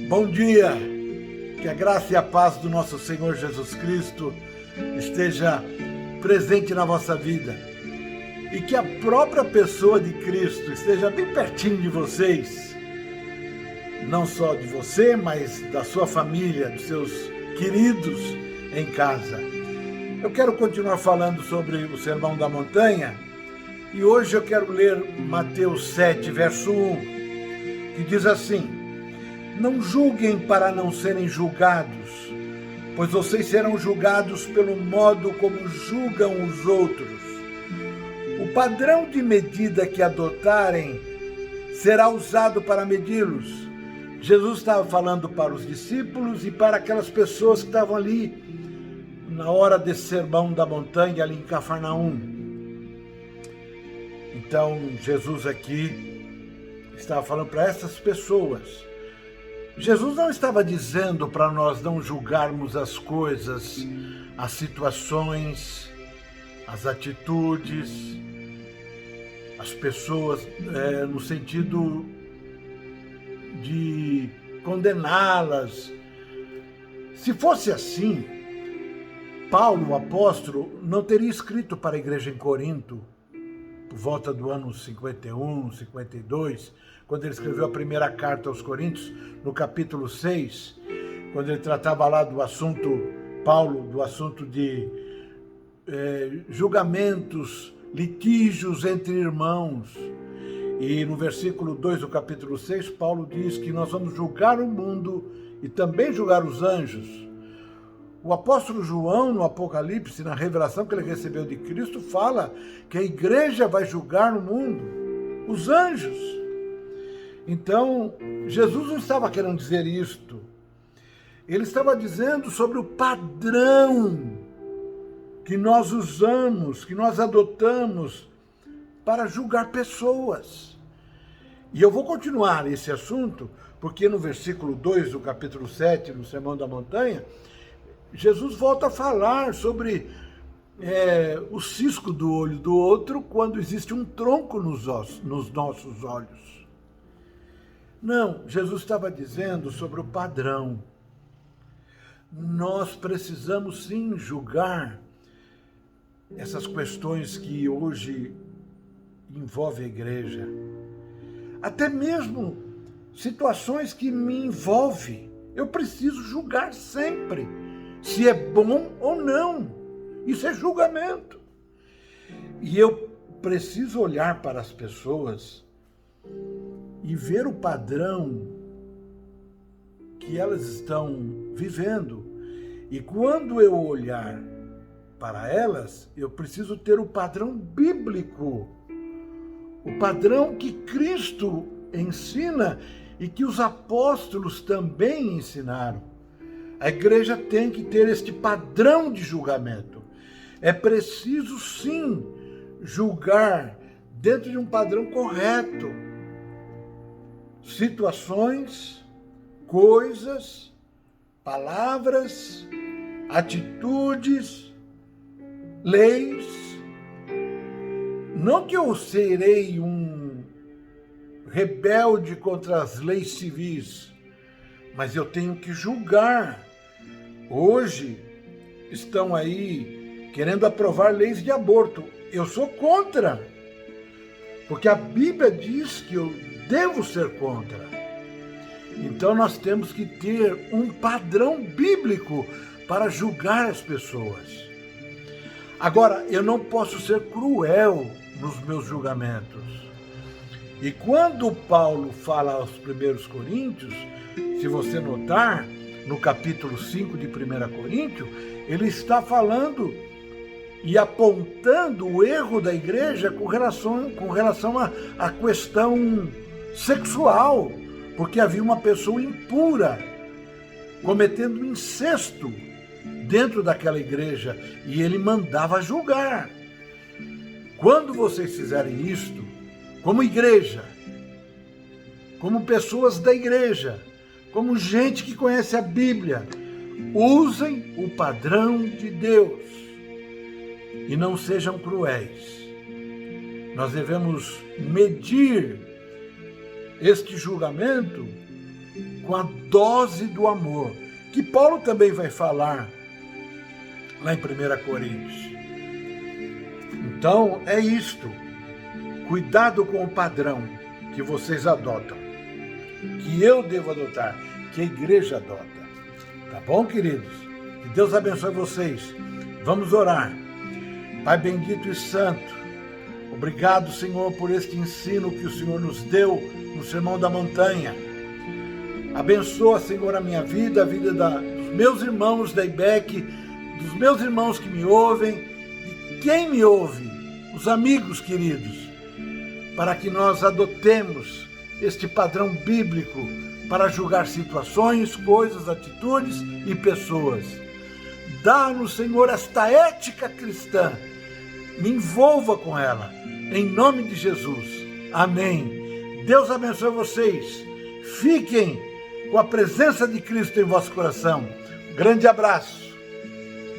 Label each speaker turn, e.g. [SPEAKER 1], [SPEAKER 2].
[SPEAKER 1] Bom dia, que a graça e a paz do nosso Senhor Jesus Cristo esteja presente na vossa vida e que a própria pessoa de Cristo esteja bem pertinho de vocês, não só de você, mas da sua família, dos seus queridos em casa. Eu quero continuar falando sobre o Sermão da Montanha e hoje eu quero ler Mateus 7, verso 1, que diz assim: não julguem para não serem julgados, pois vocês serão julgados pelo modo como julgam os outros. O padrão de medida que adotarem será usado para medi-los. Jesus estava falando para os discípulos e para aquelas pessoas que estavam ali na hora desse sermão da montanha, ali em Cafarnaum. Então, Jesus aqui estava falando para essas pessoas. Jesus não estava dizendo para nós não julgarmos as coisas, as situações, as atitudes, as pessoas, no sentido de condená-las. Se fosse assim, Paulo, o apóstolo, não teria escrito para a igreja em Corinto, por volta do ano 51, 52, quando ele escreveu a primeira carta aos Coríntios, no capítulo 6, quando ele tratava lá do assunto, Paulo, do assunto de julgamentos, litígios entre irmãos. E no versículo 2 do capítulo 6, Paulo diz que nós vamos julgar o mundo e também julgar os anjos. O apóstolo João, no Apocalipse, na revelação que ele recebeu de Cristo, fala que a igreja vai julgar no mundo, os anjos. Então, Jesus não estava querendo dizer isto. Ele estava dizendo sobre o padrão que nós usamos, que nós adotamos para julgar pessoas. E eu vou continuar esse assunto, porque no versículo 2 do capítulo 7, no Sermão da Montanha, Jesus volta a falar sobre o cisco do olho do outro quando existe um tronco nos nossos olhos. Não, Jesus estava dizendo sobre o padrão. Nós precisamos sim julgar essas questões que hoje envolvem a igreja. Até mesmo situações que me envolvem. Eu preciso julgar sempre se é bom ou não. Isso é julgamento. E eu preciso olhar para as pessoas e ver o padrão que elas estão vivendo. E quando eu olhar para elas, eu preciso ter o padrão bíblico, o padrão que Cristo ensina e que os apóstolos também ensinaram. A igreja tem que ter este padrão de julgamento. É preciso, sim, julgar dentro de um padrão correto. Situações, coisas, palavras, atitudes, leis. Não que eu serei um rebelde contra as leis civis, mas eu tenho que julgar. Hoje estão aí querendo aprovar leis de aborto. Eu sou contra, porque a Bíblia diz que eu devo ser contra. Então nós temos que ter um padrão bíblico para julgar as pessoas. Agora, eu não posso ser cruel nos meus julgamentos. E quando Paulo fala aos primeiros Coríntios, se você notar, no capítulo 5 de 1 Coríntios, ele está falando e apontando o erro da igreja com relação à questão sexual, porque havia uma pessoa impura cometendo incesto dentro daquela igreja e ele mandava julgar. Quando vocês fizerem isto, como igreja, como pessoas da igreja, como gente que conhece a Bíblia, usem o padrão de Deus e não sejam cruéis. Nós devemos medir este julgamento com a dose do amor, que Paulo também vai falar lá em 1 Coríntios. Então, é isto. Cuidado com o padrão que vocês adotam, que eu devo adotar, que a igreja adota. Tá bom, queridos? Que Deus abençoe vocês. Vamos orar. Pai bendito e santo, obrigado, Senhor, por este ensino que o Senhor nos deu no Sermão da Montanha. Abençoa, Senhor, a minha vida, a vida dos meus irmãos da IBEC, dos meus irmãos que me ouvem, de quem me ouve, os amigos queridos, para que nós adotemos este padrão bíblico para julgar situações, coisas, atitudes e pessoas. Dá-nos, Senhor, esta ética cristã. Me envolva com ela, em nome de Jesus. Amém. Deus abençoe vocês. Fiquem com a presença de Cristo em vosso coração. Grande abraço.